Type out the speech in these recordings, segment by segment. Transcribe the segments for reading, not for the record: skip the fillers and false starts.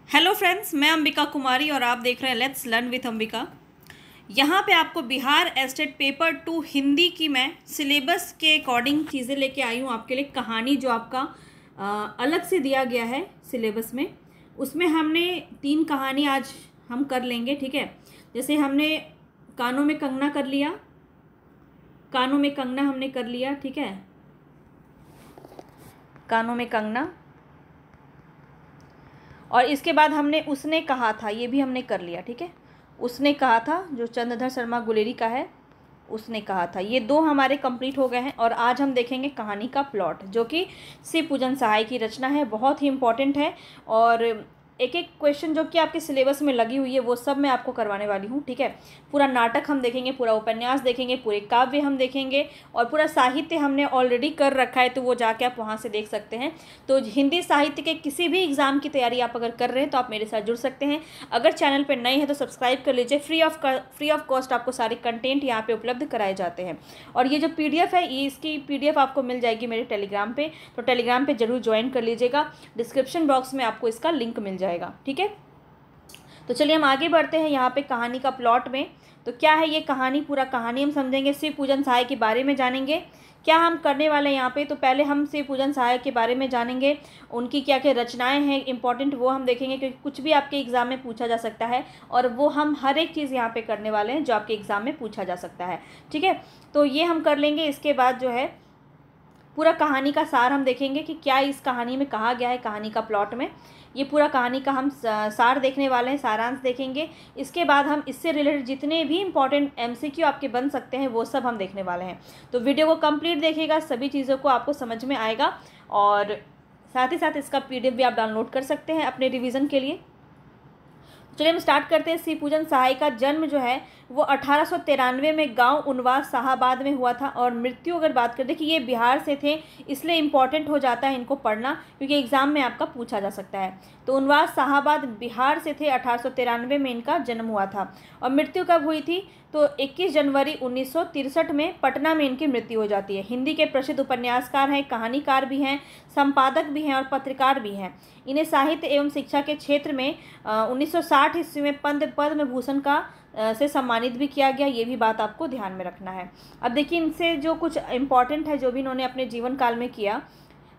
Hello friends, मैं अंबिका कुमारी और आप देख रहे हैं लेट्स लर्न विथ अंबिका। यहाँ पे आपको बिहार एस्टेट पेपर 2 हिंदी की मैं सिलेबस के अकॉर्डिंग चीज़ें लेके आई हूँ आपके लिए। कहानी जो आपका अलग से दिया गया है सिलेबस में, उसमें हमने 3 कहानी आज हम कर लेंगे। ठीक है, जैसे हमने कानों में कंगना कर लिया, कानों में कंगना हमने कर लिया। ठीक है, कानों में कंगना, और इसके बाद हमने उसने कहा था, ये भी हमने कर लिया। ठीक है, उसने कहा था जो चंद्रधर शर्मा गुलेरी का है, उसने कहा था। ये 2 हमारे कंप्लीट हो गए हैं। और आज हम देखेंगे कहानी का प्लॉट, जो कि शिव पूजन सहाय की रचना है, बहुत ही इम्पॉर्टेंट है। और एक एक क्वेश्चन जो कि आपके सिलेबस में लगी हुई है वो सब मैं आपको करवाने वाली हूँ। ठीक है, पूरा नाटक हम देखेंगे, पूरा उपन्यास देखेंगे, पूरे काव्य हम देखेंगे, और पूरा साहित्य हमने ऑलरेडी कर रखा है, तो वो जाके आप वहाँ से देख सकते हैं। तो हिंदी साहित्य के किसी भी एग्ज़ाम की तैयारी आप अगर कर रहे हैं तो आप मेरे साथ जुड़ सकते हैं। अगर चैनल पर नए हैं तो सब्सक्राइब कर लीजिए। फ्री ऑफ कॉस्ट आपको सारे कंटेंट यहाँ पर उपलब्ध कराए जाते हैं। और ये जो PDF है, ये इसकी PDF आपको मिल जाएगी मेरे टेलीग्राम पे, तो टेलीग्राम पे जरूर ज्वाइन कर लीजिएगा। डिस्क्रिप्शन बॉक्स में आपको इसका लिंक मिल जाएगा। ठीक है, तो चलिए हम आगे बढ़ते हैं यहाँ पे कहानी का प्लॉट में। तो क्या है ये कहानी, पूरा कहानी हम समझेंगे, शिव पूजन सहाय के बारे में जानेंगे। क्या हम करने वाले हैं यहाँ पे, तो पहले हम शिव पूजन सहाय के बारे में जानेंगे, उनकी क्या क्या रचनाएं हैं इंपॉर्टेंट वो हम देखेंगे, क्योंकि कुछ भी आपके एग्ज़ाम में पूछा जा सकता है, और वो हम हर एक चीज़ यहाँ पे करने वाले हैं जो आपके एग्ज़ाम में पूछा जा सकता है। ठीक है, तो ये हम कर लेंगे। इसके बाद जो है पूरा कहानी का सार हम देखेंगे कि क्या इस कहानी में कहा गया है, कहानी का प्लॉट में। ये पूरा कहानी का हम सार देखने वाले हैं, सारांश देखेंगे। इसके बाद हम इससे रिलेटेड जितने भी इंपॉर्टेंट MCQ आपके बन सकते हैं वो सब हम देखने वाले हैं। तो वीडियो को कंप्लीट देखिएगा, सभी चीज़ों को आपको समझ में आएगा। और साथ ही साथ इसका PDF भी आप डाउनलोड कर सकते हैं अपने रिविज़न के लिए। चलिए हम स्टार्ट करते हैं। शिव पूजन सहाय का जन्म जो है वो 1893 में गांव उनवास शाहाबाद में हुआ था। और मृत्यु अगर बात करें, देखिए ये बिहार से थे, इसलिए इम्पॉर्टेंट हो जाता है इनको पढ़ना, क्योंकि एग्ज़ाम में आपका पूछा जा सकता है। तो उनवास शाहाबाद बिहार से थे, 1893 में इनका जन्म हुआ था। और मृत्यु कब हुई थी, तो 21 जनवरी 1963 में पटना में इनकी मृत्यु हो जाती है। हिंदी के प्रसिद्ध उपन्यासकार हैं, कहानीकार भी हैं, संपादक भी हैं और पत्रकार भी हैं। इन्हें साहित्य एवं शिक्षा के क्षेत्र में 1960 ईस्वी में पद्म भूषण का से सम्मानित भी किया गया। ये भी बात आपको ध्यान में रखना है। अब देखिए इनसे जो कुछ इम्पॉर्टेंट है जो भी इन्होंने अपने जीवन काल में किया।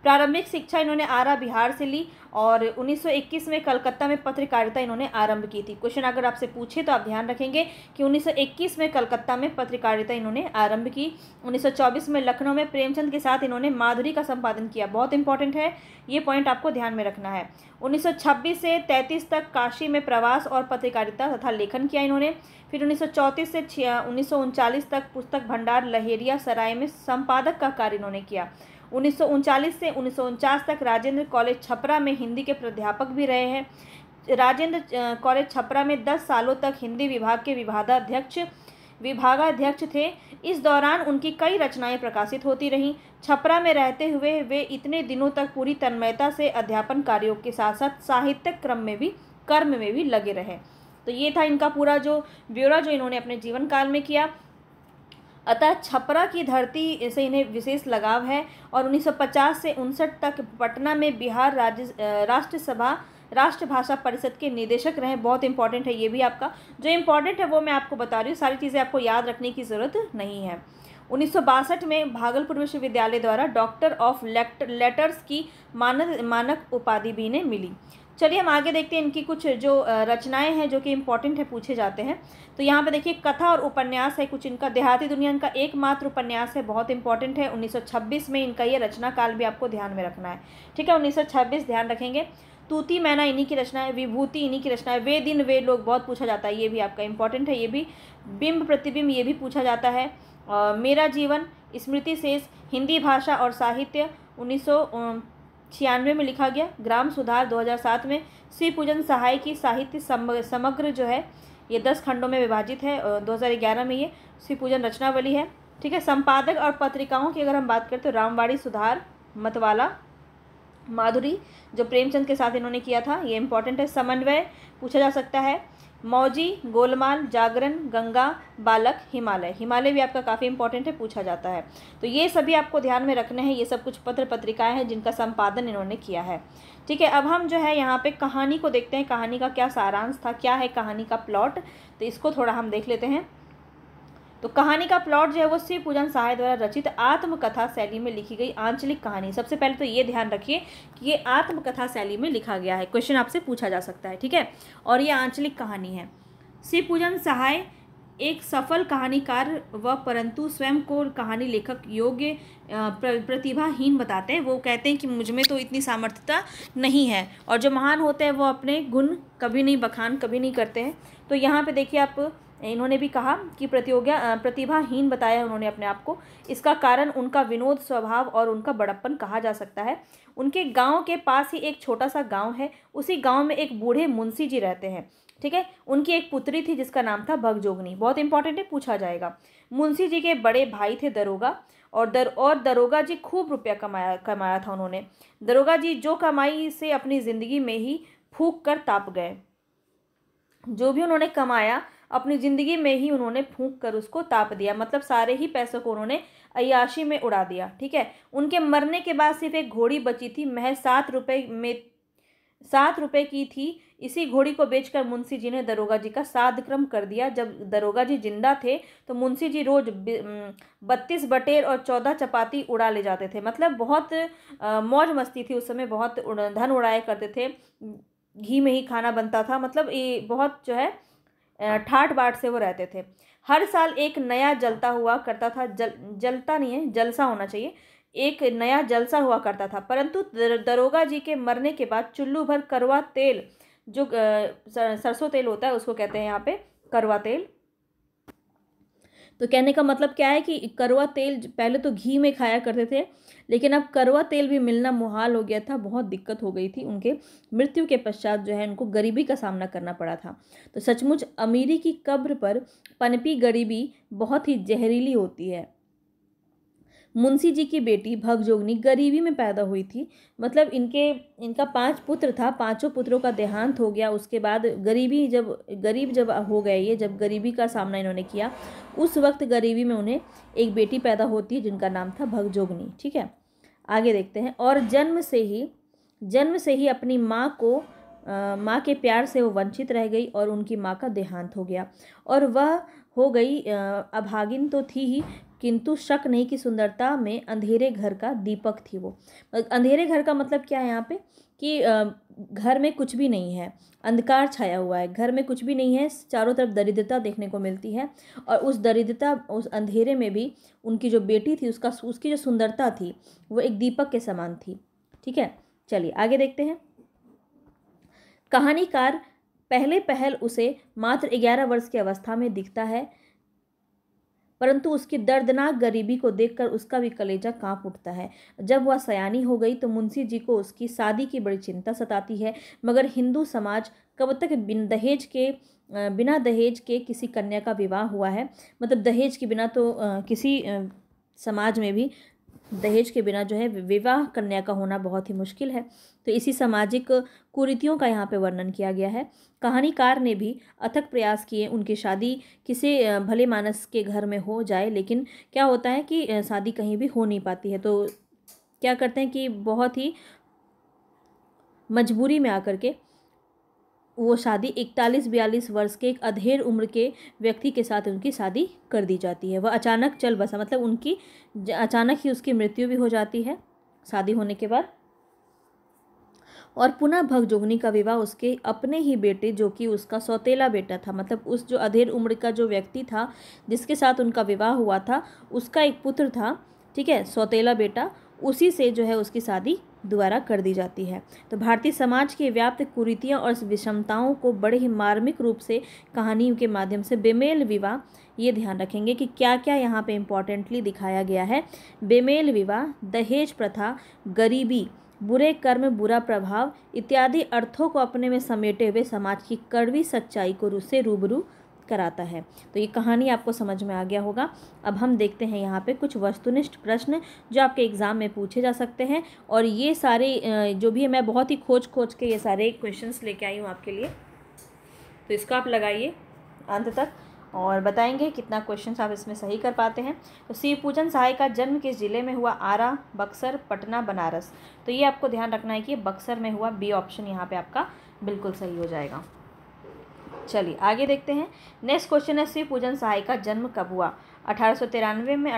प्रारंभिक शिक्षा इन्होंने आरा बिहार से ली, और 1921 में कलकत्ता में पत्रकारिता इन्होंने आरंभ की थी। क्वेश्चन अगर आपसे पूछे तो आप ध्यान रखेंगे कि 1921 में कलकत्ता में पत्रकारिता इन्होंने आरंभ की। 1924 में लखनऊ में प्रेमचंद के साथ इन्होंने माधुरी का संपादन किया, बहुत इंपॉर्टेंट है, ये पॉइंट आपको ध्यान में रखना है। 1926 से 33 तक काशी में प्रवास और पत्रकारिता तथा लेखन किया इन्होंने। फिर 1934 से 1939 तक पुस्तक भंडार लहेरिया सराय में संपादक का कार्य इन्होंने किया। 1939 से 1949 तक राजेंद्र कॉलेज छपरा में हिंदी के प्राध्यापक भी रहे हैं। राजेंद्र कॉलेज छपरा में 10 सालों तक हिंदी विभाग के विभागाध्यक्ष थे। इस दौरान उनकी कई रचनाएं प्रकाशित होती रहीं। छपरा में रहते हुए वे इतने दिनों तक पूरी तन्मयता से अध्यापन कार्यों के साथ साथ साहित्यिक कर्म में भी लगे रहे। तो ये था इनका पूरा जो ब्यौरा जो इन्होंने अपने जीवन काल में किया। अतः छपरा की धरती से इन्हें विशेष लगाव है। और 1950 से 1959 तक पटना में बिहार राष्ट्रभाषा परिषद के निदेशक रहे। बहुत इंपॉर्टेंट है ये भी, आपका जो इंपॉर्टेंट है वो मैं आपको बता रही हूँ, सारी चीज़ें आपको याद रखने की ज़रूरत नहीं है। 1962 में भागलपुर विश्वविद्यालय द्वारा डॉक्टर ऑफ लेटर्स की मानक उपाधि भी इन्हें मिली। चलिए हम आगे देखते हैं इनकी कुछ जो रचनाएं हैं जो कि इम्पॉर्टेंट है, पूछे जाते हैं। तो यहाँ पे देखिए कथा और उपन्यास है कुछ इनका। देहाती दुनिया इनका एकमात्र उपन्यास है, बहुत इंपॉर्टेंट है। 1926 में इनका ये रचना काल भी आपको ध्यान में रखना है। ठीक है, 1926 ध्यान रखेंगे। तूती मैना इन्हीं की रचना है। विभूति इन्हीं की रचना है। वे दिन वे लोग बहुत पूछा जाता है, ये भी आपका इंपॉर्टेंट है। ये भी बिंब प्रतिबिंब ये भी पूछा जाता है। मेरा जीवन, स्मृति शेष, हिंदी भाषा और साहित्य 1996 में लिखा गया। ग्राम सुधार 2007 में। शिव पूजन सहाय की साहित्य समग्र जो है ये 10 खंडों में विभाजित है। 2011 में ये शिव पूजन रचनावली है। ठीक है, संपादक और पत्रिकाओं की अगर हम बात करें तो रामवाड़ी, सुधार, मतवाला, माधुरी जो प्रेमचंद के साथ इन्होंने किया था, ये इंपॉर्टेंट है। समन्वय पूछा जा सकता है। मौजी, गोलमाल, जागरण, गंगा, बालक, हिमालय। हिमालय भी आपका काफ़ी इंपॉर्टेंट है, पूछा जाता है। तो ये सभी आपको ध्यान में रखने हैं। ये सब कुछ पत्र पत्रिकाएं हैं जिनका संपादन इन्होंने किया है। ठीक है, अब हम जो है यहाँ पे कहानी को देखते हैं। कहानी का क्या सारांश था, क्या है कहानी का प्लॉट, तो इसको थोड़ा हम देख लेते हैं। तो कहानी का प्लॉट जो है वो शिव पूजन सहाय द्वारा रचित आत्मकथा शैली में लिखी गई आंचलिक कहानी। सबसे पहले तो ये ध्यान रखिए कि ये आत्मकथा शैली में लिखा गया है। क्वेश्चन आपसे पूछा जा सकता है, ठीक है। और ये आंचलिक कहानी है। शिव पूजन सहाय एक सफल कहानीकार व परंतु स्वयं को कहानी लेखक योग्य प्रतिभाहीन बताते हैं। वो कहते हैं कि मुझ में तो इतनी सामर्थ्यता नहीं है, और जो महान होते हैं वो अपने गुण कभी नहीं बखान कभी नहीं करते हैं। तो यहाँ पे देखिए आप, इन्होंने भी कहा कि प्रतिभाहीन बताया उन्होंने अपने आप को। इसका कारण उनका विनोद स्वभाव और उनका बड़प्पन कहा जा सकता है। उनके गांव के पास ही एक छोटा सा गांव है। उसी गांव में एक बूढ़े मुंशी जी रहते हैं, ठीक है। उनकी एक पुत्री थी जिसका नाम था भगजोगनी। बहुत इंपॉर्टेंट है, पूछा जाएगा। मुंशी जी के बड़े भाई थे दरोगा, और दरोगा जी खूब रुपया कमाया था उन्होंने। दरोगा जी जो कमाई से अपनी ज़िंदगी में ही फूंक कर ताप गए। जो भी उन्होंने कमाया अपनी ज़िंदगी में ही उन्होंने फूंक कर उसको ताप दिया, मतलब सारे ही पैसों को उन्होंने अय्याशी में उड़ा दिया, ठीक है। उनके मरने के बाद सिर्फ एक घोड़ी बची थी, महज 7 रुपये की थी। इसी घोड़ी को बेचकर मुंशी जी ने दरोगा जी का साधक्रम कर दिया। जब दरोगा जी जिंदा थे तो मुंशी जी रोज 32 बटेर और 14 चपाती उड़ा ले जाते थे। मतलब बहुत मौज मस्ती थी उस समय, बहुत धन उड़ाया करते थे। घी में ही खाना बनता था, मतलब ये बहुत जो है ठाट बाट से वो रहते थे। हर साल एक नया जलता हुआ करता था, जलता नहीं है, जलसा होना चाहिए। एक नया जलसा हुआ करता था, परंतु दरोगा जी के मरने के बाद चुल्लू भर करवा तेल, जो सरसों तेल होता है उसको कहते हैं यहाँ पे करवा तेल। तो कहने का मतलब क्या है कि करवा तेल पहले तो घी में खाया करते थे, लेकिन अब करवा तेल भी मिलना मुहाल हो गया था। बहुत दिक्कत हो गई थी। उनके मृत्यु के पश्चात जो है उनको गरीबी का सामना करना पड़ा था। तो सचमुच अमीरी की कब्र पर पनपी गरीबी बहुत ही जहरीली होती है। मुंशी जी की बेटी भगजोगनी गरीबी में पैदा हुई थी। मतलब इनका 5 पुत्र था, 5 पुत्रों का देहांत हो गया। उसके बाद गरीब जब हो गए, ये जब गरीबी का सामना इन्होंने किया, उस वक्त गरीबी में उन्हें एक बेटी पैदा होती है जिनका नाम था भगजोगनी, ठीक है। आगे देखते हैं। और जन्म से ही अपनी माँ के प्यार से वो वंचित रह गई और उनकी माँ का देहांत हो गया, और वह हो गई अभागिन तो थी ही, किंतु शक नहीं कि सुंदरता में अंधेरे घर का दीपक थी वो। अंधेरे घर का मतलब क्या है यहाँ पे कि घर में कुछ भी नहीं है, अंधकार छाया हुआ है, घर में कुछ भी नहीं है, चारों तरफ दरिद्रता देखने को मिलती है। और उस दरिद्रता, उस अंधेरे में भी उनकी जो बेटी थी उसकी जो सुंदरता थी वो एक दीपक के समान थी, ठीक है। चलिए आगे देखते हैं। कहानीकार पहल उसे मात्र 11 वर्ष की अवस्था में दिखता है, परंतु उसकी दर्दनाक गरीबी को देखकर उसका भी कलेजा कांप उठता है। जब वह सयानी हो गई तो मुंशी जी को उसकी शादी की बड़ी चिंता सताती है, मगर हिंदू समाज कब तक बिना दहेज के किसी कन्या का विवाह हुआ है। मतलब दहेज के बिना तो किसी समाज में भी दहेज के बिना जो है विवाह कन्या का होना बहुत ही मुश्किल है। तो इसी सामाजिक कुरीतियों का यहाँ पे वर्णन किया गया है। कहानीकार ने भी अथक प्रयास किए उनकी शादी किसी भले मानस के घर में हो जाए, लेकिन क्या होता है कि शादी कहीं भी हो नहीं पाती है। तो क्या करते हैं कि बहुत ही मजबूरी में आकर के वो शादी 41-42 वर्ष के एक अधेड़ उम्र के व्यक्ति के साथ उनकी शादी कर दी जाती है। वह अचानक चल बसा, मतलब उनकी अचानक ही उसकी मृत्यु भी हो जाती है शादी होने के बाद। और पुनः भगजोगनी का विवाह उसके अपने ही बेटे, जो कि उसका सौतेला बेटा था, मतलब उस जो अधेड़ उम्र का जो व्यक्ति था जिसके साथ उनका विवाह हुआ था, उसका एक पुत्र था, ठीक है, सौतेला बेटा, उसी से जो है उसकी शादी दोबारा कर दी जाती है। तो भारतीय समाज की व्याप्त कुरीतियाँ और विषमताओं को बड़े ही मार्मिक रूप से कहानी के माध्यम से बेमेल विवाह, ये ध्यान रखेंगे कि क्या क्या यहाँ पे इम्पॉर्टेंटली दिखाया गया है। बेमेल विवाह, दहेज प्रथा, गरीबी, बुरे कर्म, बुरा प्रभाव इत्यादि अर्थों को अपने में समेटे हुए समाज की कड़वी सच्चाई को से रूबरू कराता है। तो ये कहानी आपको समझ में आ गया होगा। अब हम देखते हैं यहाँ पे कुछ वस्तुनिष्ठ प्रश्न जो आपके एग्ज़ाम में पूछे जा सकते हैं, और ये सारे जो भी है मैं बहुत ही खोज के ये सारे क्वेश्चंस लेके आई हूँ आपके लिए। तो इसको आप लगाइए अंत तक और बताएंगे कितना क्वेश्चन आप इसमें सही कर पाते हैं। तो शिव पूजन सहाय का जन्म किस जिले में हुआ? आरा, बक्सर, पटना, बनारस। तो ये आपको ध्यान रखना है कि बक्सर में हुआ। बी ऑप्शन यहाँ पे आपका बिल्कुल सही हो जाएगा। चलिए आगे देखते हैं। नेक्स्ट क्वेश्चन है शिव पूजन सहाय का जन्म कब हुआ? 1893 में,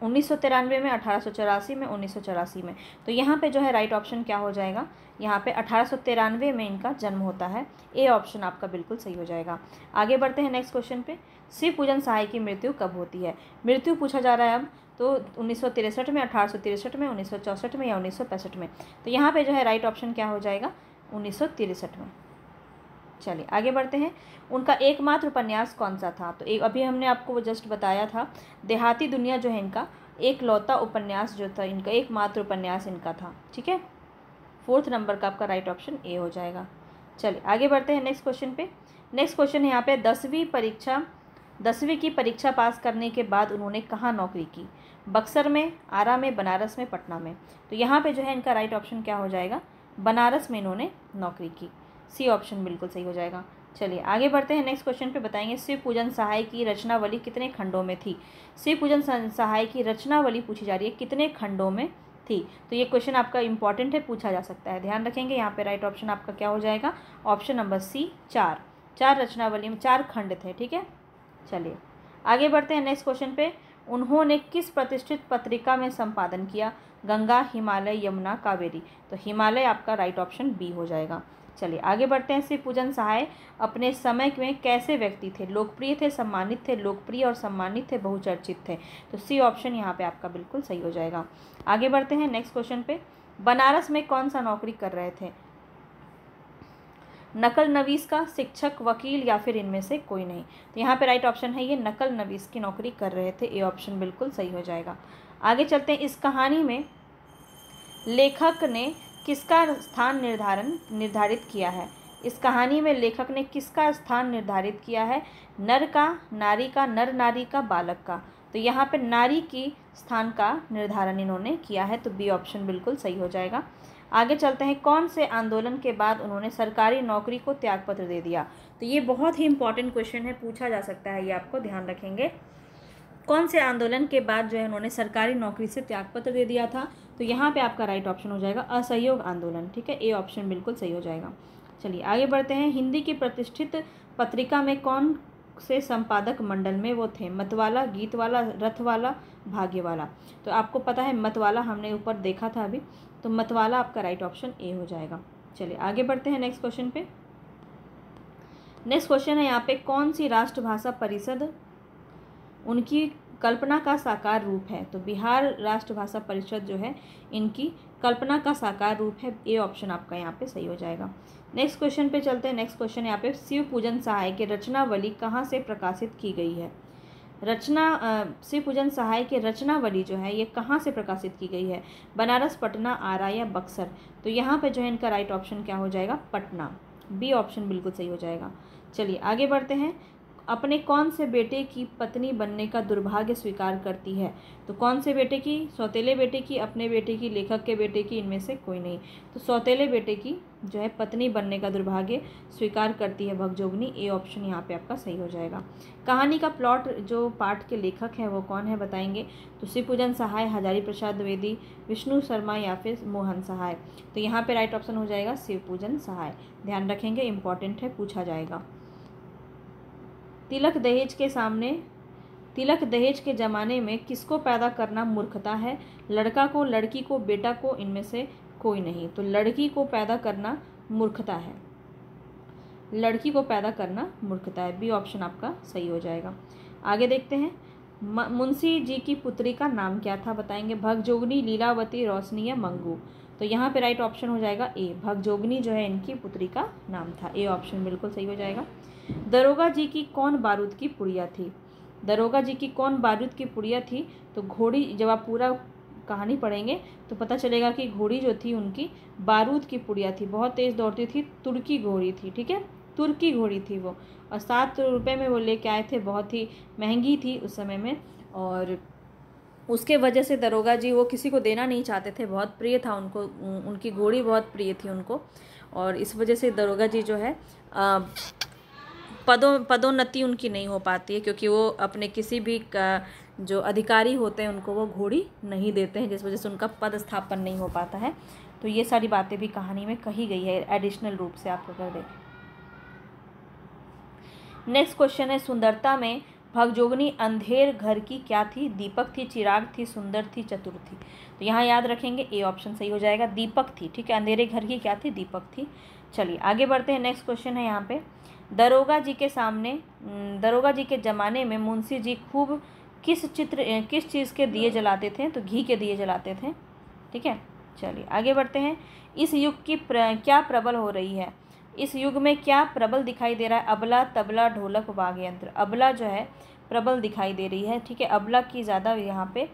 1993 में, 1884 में, 1984 में। तो यहाँ पे जो है राइट ऑप्शन क्या हो जाएगा? यहाँ पे 1893 में इनका जन्म होता है। ए ऑप्शन आपका बिल्कुल सही हो जाएगा। आगे बढ़ते हैं नेक्स्ट क्वेश्चन पे। शिव पूजन सहाय की मृत्यु कब होती है? मृत्यु पूछा जा रहा है अब, तो 1963 में, 1863 में, 1964 में या 1965 में। तो यहाँ पे जो है राइट ऑप्शन क्या हो जाएगा? 1963 में। चलिए आगे बढ़ते हैं। उनका एकमात्र उपन्यास कौन सा था? तो एक अभी हमने आपको वो जस्ट बताया था, देहाती दुनिया जो है इनका एकलौता उपन्यास जो था, इनका एकमात्र उपन्यास इनका था। ठीक है, 4th नंबर का आपका राइट ऑप्शन ए हो जाएगा। चलिए आगे बढ़ते हैं नेक्स्ट क्वेश्चन पे। नेक्स्ट क्वेश्चन है यहाँ पे 10वीं की परीक्षा पास करने के बाद उन्होंने कहाँ नौकरी की? बक्सर में, आरा में, बनारस में, पटना में। तो यहाँ पे जो है इनका राइट ऑप्शन क्या हो जाएगा? बनारस में इन्होंने नौकरी की। सी ऑप्शन बिल्कुल सही हो जाएगा। चलिए आगे बढ़ते हैं नेक्स्ट क्वेश्चन पे। बताएंगे शिव पूजन सहाय की रचनावली कितने खंडों में थी? शिव पूजन सहाय की रचनावली पूछी जा रही है, कितने खंडों में थी? तो ये क्वेश्चन आपका इंपॉर्टेंट है, पूछा जा सकता है, ध्यान रखेंगे। यहाँ पे राइट ऑप्शन आपका क्या हो जाएगा? ऑप्शन नंबर सी, 4 रचनावली में 4 खंड थे। ठीक है, चलिए आगे बढ़ते हैं नेक्स्ट क्वेश्चन पे। उन्होंने किस प्रतिष्ठित पत्रिका में संपादन किया? गंगा, हिमालय, यमुना, कावेरी। तो हिमालय आपका राइट ऑप्शन बी हो जाएगा। चलिए आगे बढ़ते हैं। शिव पूजन सहाय अपने समय में कैसे व्यक्ति थे? लोकप्रिय थे, सम्मानित थे, लोकप्रिय और सम्मानित थे, बहुचर्चित थे। तो सी ऑप्शन यहाँ पे आपका बिल्कुल सही हो जाएगा। आगे बढ़ते हैं नेक्स्ट क्वेश्चन पे। बनारस में कौन सा नौकरी कर रहे थे? नकल नवीस का, शिक्षक, वकील या फिर इनमें से कोई नहीं। तो यहाँ पे राइट ऑप्शन है ये नकल नवीस की नौकरी कर रहे थे। ए ऑप्शन बिल्कुल सही हो जाएगा। आगे चलते हैं। इस कहानी में लेखक ने किसका स्थान निर्धारित किया है? इस कहानी में लेखक ने किसका स्थान निर्धारित किया है? नर का, नारी का, नर नारी का, बालक का। तो यहाँ पे नारी की स्थान का निर्धारण इन्होंने किया है। तो बी ऑप्शन बिल्कुल सही हो जाएगा। आगे चलते हैं। कौन से आंदोलन के बाद उन्होंने सरकारी नौकरी को त्यागपत्र दे दिया? तो ये बहुत ही इंपॉर्टेंट क्वेश्चन है, पूछा जा सकता है, ये आपको ध्यान रखेंगे। कौन से आंदोलन के बाद जो है उन्होंने सरकारी नौकरी से त्यागपत्र दे दिया था? तो यहाँ पे आपका राइट ऑप्शन हो जाएगा असहयोग आंदोलन। ठीक है, ए ऑप्शन बिल्कुल सही हो जाएगा। चलिए आगे बढ़ते हैं। हिंदी की प्रतिष्ठित पत्रिका में कौन से संपादक मंडल में वो थे? मतवाला, गीतवाला, रथवाला, भाग्यवाला। तो आपको पता है मतवाला हमने ऊपर देखा था अभी, तो मतवाला आपका राइट ऑप्शन ए हो जाएगा। चलिए आगे बढ़ते हैं नेक्स्ट क्वेश्चन पे। नेक्स्ट क्वेश्चन है यहाँ पे कौन सी राष्ट्रभाषा परिषद उनकी कल्पना का साकार रूप है? तो बिहार राष्ट्रभाषा परिषद जो है इनकी कल्पना का साकार रूप है। ए ऑप्शन आपका यहाँ पे सही हो जाएगा। नेक्स्ट क्वेश्चन पे चलते हैं। नेक्स्ट क्वेश्चन यहाँ पे शिव पूजन सहाय की रचनावली कहाँ से प्रकाशित की गई है? शिव पूजन सहाय की रचनावली जो है ये कहाँ से प्रकाशित की गई है? बनारस, पटना, आरा या बक्सर। तो यहाँ पे जो है इनका राइट ऑप्शन क्या हो जाएगा? पटना। बी ऑप्शन बिल्कुल सही हो जाएगा। चलिए आगे बढ़ते हैं। अपने कौन से बेटे की पत्नी बनने का दुर्भाग्य स्वीकार करती है? तो कौन से बेटे की? सौतेले बेटे की, अपने बेटे की, लेखक के बेटे की, इनमें से कोई नहीं। तो सौतेले बेटे की जो है पत्नी बनने का दुर्भाग्य स्वीकार करती है भगजोगनी। ए ऑप्शन यहाँ पे आपका सही हो जाएगा। कहानी का प्लॉट जो पाठ के लेखक हैं वो कौन है बताएंगे? तो शिव पूजन सहाय, हजारी प्रसाद द्विवेदी, विष्णु शर्मा या फिर मोहन सहाय। तो यहाँ पे राइट ऑप्शन हो जाएगा शिव पूजन सहाय। ध्यान रखेंगे, इंपॉर्टेंट है, पूछा जाएगा। तिलक दहेज के ज़माने में किसको पैदा करना मूर्खता है? लड़का को, लड़की को, बेटा को, इनमें से कोई नहीं। तो लड़की को पैदा करना मूर्खता है। लड़की को पैदा करना मूर्खता है। बी ऑप्शन आपका सही हो जाएगा। आगे देखते हैं। मुंशी जी की पुत्री का नाम क्या था बताएंगे? भगजोगनी, लीलावती, रोशनी या मंगू। तो यहाँ पे राइट ऑप्शन हो जाएगा ए, भगजोगनी जो है इनकी पुत्री का नाम था। ए ऑप्शन बिल्कुल सही हो जाएगा। दरोगा जी की कौन बारूद की पुड़िया थी? दरोगा जी की कौन बारूद की पुड़िया थी? तो घोड़ी, जब आप पूरा कहानी पढ़ेंगे तो पता चलेगा कि घोड़ी जो थी उनकी बारूद की पुड़िया थी, बहुत तेज़ दौड़ती थी, तुर्की घोड़ी थी। ठीक है, तुर्की घोड़ी थी वो, और 7 रुपये में वो लेके आए थे, बहुत ही महंगी थी उस समय में। और उसके वजह से दरोगा जी वो किसी को देना नहीं चाहते थे, बहुत प्रिय था उनको, उनकी घोड़ी बहुत प्रिय थी उनको, और इस वजह से दरोगा जी जो है पदोन्नति उनकी नहीं हो पाती है, क्योंकि वो अपने किसी भी जो अधिकारी होते हैं उनको वो घोड़ी नहीं देते हैं, जिस वजह से उनका पद स्थापन नहीं हो पाता है। तो ये सारी बातें भी कहानी में कही गई है एडिशनल रूप से, आप अगर देखें। नेक्स्ट क्वेश्चन है, सुंदरता में भगजोगनी अंधेर घर की क्या थी? दीपक थी, चिराग थी, सुंदर थी, चतुर थी। तो यहाँ याद रखेंगे ए ऑप्शन सही हो जाएगा, दीपक थी। ठीक है, अंधेरे घर की क्या थी? दीपक थी। चलिए आगे बढ़ते हैं। नेक्स्ट क्वेश्चन है यहाँ पे, दरोगा जी के सामने, दरोगा जी के ज़माने में मुंशी जी खूब किस चीज़ के दिए जलाते थे? तो घी के दिए जलाते थे। ठीक है, चलिए आगे बढ़ते हैं। इस युग की क्या प्रबल हो रही है? इस युग में क्या प्रबल दिखाई दे रहा है? अबला, तबला, ढोलक, वाद्य यंत्र। अबला जो है प्रबल दिखाई दे रही है। ठीक है, अबला की ज़्यादा यहाँ पे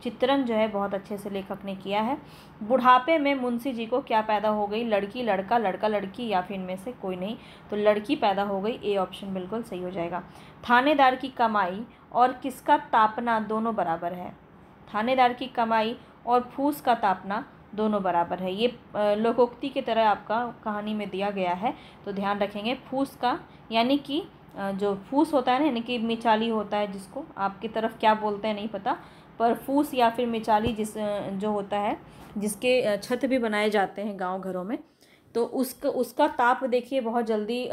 चित्रण जो है बहुत अच्छे से लेखक ने किया है। बुढ़ापे में मुंशी जी को क्या पैदा हो गई? लड़की, लड़का, लड़का लड़की, या फिर इनमें से कोई नहीं। तो लड़की पैदा हो गई, ए ऑप्शन बिल्कुल सही हो जाएगा। थानेदार की कमाई और किसका तापना दोनों बराबर है? थानेदार की कमाई और फूस का तापना दोनों बराबर है। ये लोकोक्ति की तरह आपका कहानी में दिया गया है, तो ध्यान रखेंगे। फूस का यानी कि जो फूस होता है ना, यानी कि मिचाली होता है, जिसको आपकी तरफ क्या बोलते हैं नहीं पता, पर फूस या फिर मिचाली जो होता है, जिसके छत भी बनाए जाते हैं गांव घरों में, तो उसका ताप देखिए बहुत जल्दी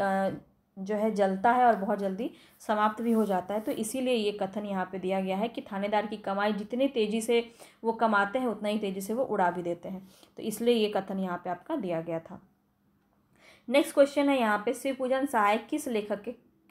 जो है जलता है और बहुत जल्दी समाप्त भी हो जाता है। तो इसीलिए ये कथन यहाँ पे दिया गया है कि थानेदार की कमाई जितनी तेज़ी से वो कमाते हैं उतना ही तेज़ी से वो उड़ा भी देते हैं। तो इसलिए ये कथन यहाँ पे आपका दिया गया था। नेक्स्ट क्वेश्चन है यहाँ पे, शिवपूजन सहायक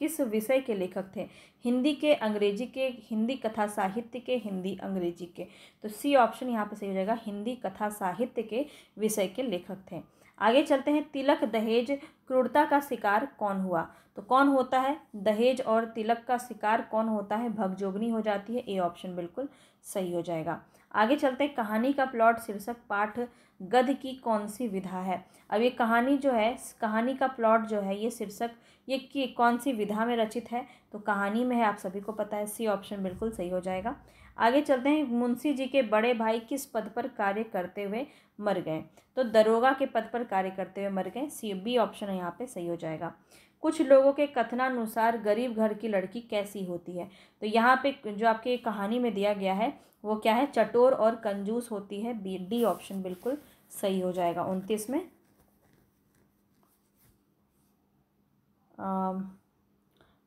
किस विषय के लेखक थे? हिंदी के, अंग्रेजी के, हिंदी कथा साहित्य के, हिंदी अंग्रेजी के। तो सी ऑप्शन यहाँ पे सही हो जाएगा, हिंदी कथा साहित्य के विषय के लेखक थे। आगे चलते हैं, तिलक, दहेज, क्रूरता का शिकार कौन हुआ? तो कौन होता है दहेज और तिलक का शिकार? कौन होता है? भगजोगनी हो जाती है, ए ऑप्शन बिल्कुल सही हो जाएगा। आगे चलते हैं, कहानी का प्लॉट, शीर्षक, पाठ, गद्य की कौन सी विधा है? अब ये कहानी जो है, कहानी का प्लॉट जो है, ये शीर्षक ये कौन सी विधा में रचित है? तो कहानी में है, आप सभी को पता है, सी ऑप्शन बिल्कुल सही हो जाएगा। आगे चलते हैं, मुंशी जी के बड़े भाई किस पद पर कार्य करते हुए मर गए? तो दरोगा के पद पर कार्य करते हुए मर गए, सी बी ऑप्शन यहाँ पे सही हो जाएगा। कुछ लोगों के कथनानुसार गरीब घर की लड़की कैसी होती है? तो यहाँ पे जो आपके कहानी में दिया गया है वो क्या है? चटोर और कंजूस होती है, बी डी ऑप्शन बिल्कुल सही हो जाएगा। 29 में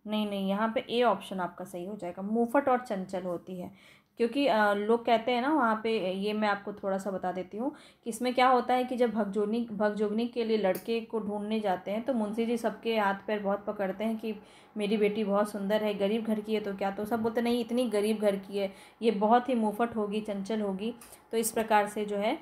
नहीं, यहाँ पे ए ऑप्शन आपका सही हो जाएगा, मुफट और चंचल होती है। क्योंकि लोग कहते हैं ना वहाँ पे, ये मैं आपको थोड़ा सा बता देती हूँ कि इसमें क्या होता है कि जब भगजोगनी के लिए लड़के को ढूंढने जाते हैं तो मुंशी जी सबके हाथ पैर बहुत पकड़ते हैं कि मेरी बेटी बहुत सुंदर है, गरीब घर की है तो क्या? तो सब बोलते नहीं, इतनी गरीब घर की है, ये बहुत ही मुफट होगी, चंचल होगी। तो इस प्रकार से जो है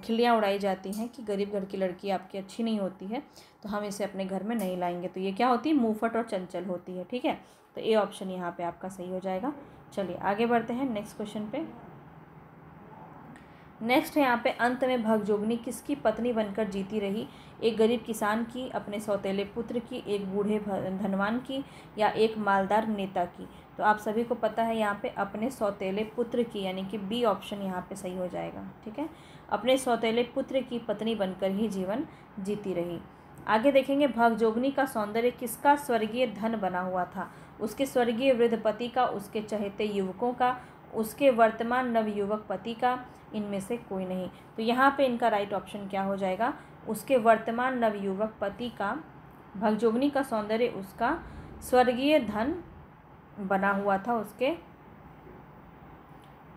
खिल्लियाँ उड़ाई जाती हैं कि गरीब घर की लड़की आपकी अच्छी नहीं होती है, तो हम इसे अपने घर में नहीं लाएंगे। तो ये क्या होती है? मुफट और चंचल होती है। ठीक है, तो ए ऑप्शन यहाँ पे आपका सही हो जाएगा। चलिए आगे बढ़ते हैं नेक्स्ट क्वेश्चन पे। नेक्स्ट है यहाँ पे, अंत में भगजोगनी किसकी पत्नी बनकर जीती रही? एक गरीब किसान की, अपने सौतेले पुत्र की, एक बूढ़े धनवान की, या एक मालदार नेता की? तो आप सभी को पता है यहाँ पे अपने सौतेले पुत्र की, यानी कि बी ऑप्शन यहाँ पे सही हो जाएगा। ठीक है, अपने सौतेले पुत्र की पत्नी बनकर ही जीवन जीती रही। आगे देखेंगे, भगजोगनी का सौंदर्य किसका स्वर्गीय धन बना हुआ था? उसके स्वर्गीय वृद्ध पति का, उसके चहेते युवकों का, उसके वर्तमान नवयुवक पति का, इनमें से कोई नहीं। तो यहाँ पे इनका राइट ऑप्शन क्या हो जाएगा? उसके वर्तमान नवयुवक पति का, भगजोगनी का सौंदर्य उसका स्वर्गीय धन बना हुआ था, उसके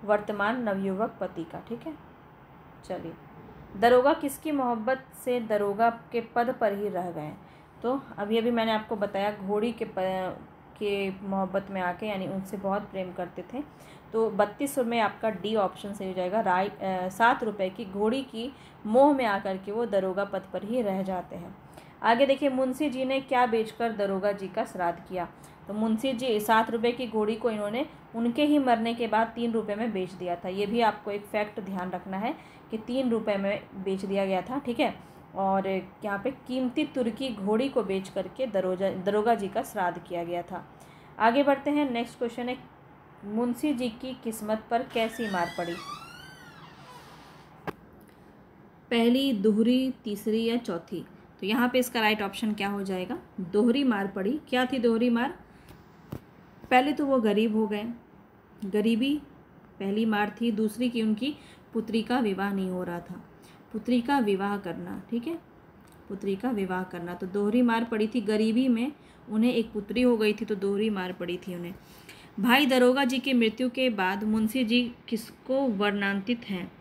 वर्तमान नवयुवक पति का। ठीक है, चलिए, दरोगा किसकी मोहब्बत से दरोगा के पद पर ही रह गए? तो अभी मैंने आपको बताया, घोड़ी के मोहब्बत में आके, यानी उनसे बहुत प्रेम करते थे। तो 32 में आपका डी ऑप्शन सही हो जाएगा। 7 रुपये की घोड़ी की मोह में आकर के वो दरोगा पद पर ही रह जाते हैं। आगे देखिए, मुंशी जी ने क्या बेचकर दरोगा जी का श्राद्ध किया? तो मुंशी जी 7 रुपये की घोड़ी को इन्होंने उनके ही मरने के बाद 3 रुपये में बेच दिया था। ये भी आपको एक फैक्ट ध्यान रखना है कि 3 रुपये में बेच दिया गया था। ठीक है, और यहाँ पे कीमती तुर्की घोड़ी को बेच करके दरोगा जी का श्राद्ध किया गया था। आगे बढ़ते हैं, नेक्स्ट क्वेश्चन है, मुंशी जी की किस्मत पर कैसी मार पड़ी? पहली, दोहरी, तीसरी या चौथी? तो यहाँ पे इसका राइट ऑप्शन क्या हो जाएगा? दोहरी मार पड़ी। क्या थी दोहरी मार? पहले तो वो गरीब हो गए, गरीबी पहली मार थी। दूसरी कि उनकी पुत्री का विवाह नहीं हो रहा था, पुत्री का विवाह करना, ठीक है, पुत्री का विवाह करना। तो दोहरी मार पड़ी थी। गरीबी में उन्हें एक पुत्री हो गई थी, तो दोहरी मार पड़ी थी उन्हें। भाई दरोगा जी की मृत्यु के बाद मुंशी जी किसको वर्णांतित हैं?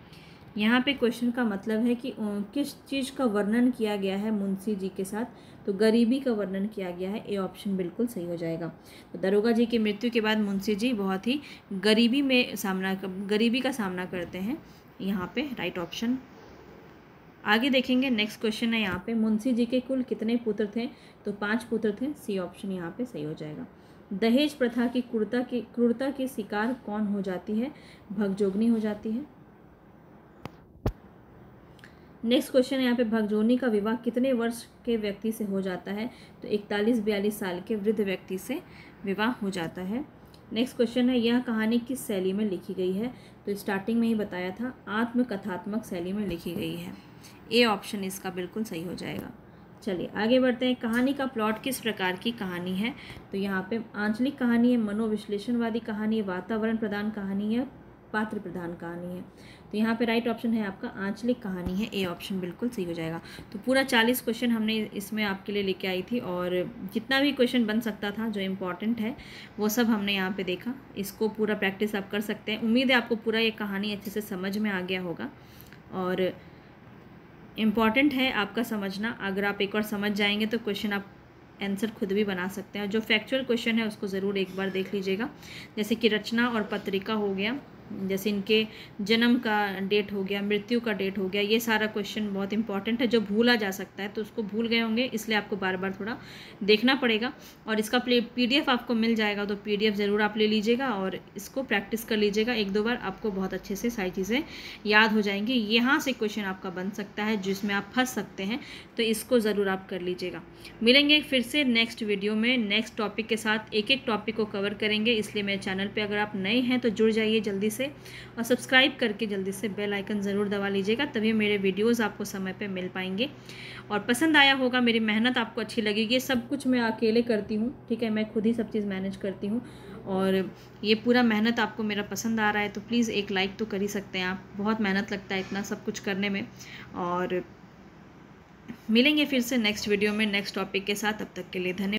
यहाँ पे क्वेश्चन का मतलब है कि किस चीज़ का वर्णन किया गया है मुंशी जी के साथ? तो गरीबी का वर्णन किया गया है। ए ऑप्शन बिल्कुल सही हो जाएगा। तो दरोगा जी की मृत्यु के बाद मुंशी जी बहुत ही गरीबी का सामना करते हैं। यहाँ पे राइट ऑप्शन। आगे देखेंगे, नेक्स्ट क्वेश्चन है यहाँ पे, मुंशी जी के कुल कितने पुत्र थे? तो 5 पुत्र थे। सी ऑप्शन यहाँ पे सही हो जाएगा। दहेज प्रथा की क्रूरता की शिकार कौन हो जाती है? भगजोगनी हो जाती है। नेक्स्ट क्वेश्चन है यहाँ पे, भगजोगनी का विवाह कितने वर्ष के व्यक्ति से हो जाता है? तो 41-42 साल के वृद्ध व्यक्ति से विवाह हो जाता है। नेक्स्ट क्वेश्चन है, यह कहानी किस शैली में लिखी गई है? तो स्टार्टिंग में ही बताया था, आत्मकथात्मक शैली में लिखी गई है। ए ऑप्शन इसका बिल्कुल सही हो जाएगा। चलिए आगे बढ़ते हैं। कहानी का प्लॉट किस प्रकार की कहानी है? तो यहाँ पे आंचलिक कहानी है, मनोविश्लेषणवादी कहानी है, वातावरण प्रधान कहानी है, पात्र प्रधान कहानी है। तो यहाँ पे राइट ऑप्शन है आपका आंचलिक कहानी है। ए ऑप्शन बिल्कुल सही हो जाएगा। तो पूरा 40 क्वेश्चन हमने इसमें आपके लिए लेके आई थी, और जितना भी क्वेश्चन बन सकता था जो इम्पॉर्टेंट है वो सब हमने यहाँ पे देखा। इसको पूरा प्रैक्टिस आप कर सकते हैं। उम्मीद है आपको पूरा ये कहानी अच्छे से समझ में आ गया होगा, और इम्पॉर्टेंट है आपका समझना। अगर आप एक बार समझ जाएंगे तो क्वेश्चन आप आंसर खुद भी बना सकते हैं। जो फैक्चुअल क्वेश्चन है उसको ज़रूर एक बार देख लीजिएगा, जैसे कि रचना और पत्रिका हो गया, जैसे इनके जन्म का डेट हो गया, मृत्यु का डेट हो गया। ये सारा क्वेश्चन बहुत इंपॉर्टेंट है, जो भूला जा सकता है। तो उसको भूल गए होंगे, इसलिए आपको बार बार थोड़ा देखना पड़ेगा। और इसका PDF आपको मिल जाएगा, तो PDF ज़रूर आप ले लीजिएगा और इसको प्रैक्टिस कर लीजिएगा 1-2 बार। आपको बहुत अच्छे से सारी चीज़ें याद हो जाएंगी। यहाँ से क्वेश्चन आपका बन सकता है जिसमें आप फंस सकते हैं, तो इसको ज़रूर आप कर लीजिएगा। मिलेंगे फिर से नेक्स्ट वीडियो में नेक्स्ट टॉपिक के साथ। एक एक टॉपिक को कवर करेंगे, इसलिए मेरे चैनल पे अगर आप नए हैं तो जुड़ जाइए जल्दी से, और सब्सक्राइब करके जल्दी से बेल आइकन ज़रूर दबा लीजिएगा, तभी मेरे वीडियोस आपको समय पे मिल पाएंगे। और पसंद आया होगा, मेरी मेहनत आपको अच्छी लगेगी। ये सब कुछ मैं अकेले करती हूँ, ठीक है, मैं खुद ही सब चीज़ मैनेज करती हूँ, और ये पूरा मेहनत आपको मेरा पसंद आ रहा है तो प्लीज़ एक लाइक तो कर ही सकते हैं आप। बहुत मेहनत लगता है इतना सब कुछ करने में। और मिलेंगे फिर से नेक्स्ट वीडियो में नेक्स्ट टॉपिक के साथ। तब तक के लिए धन्यवाद।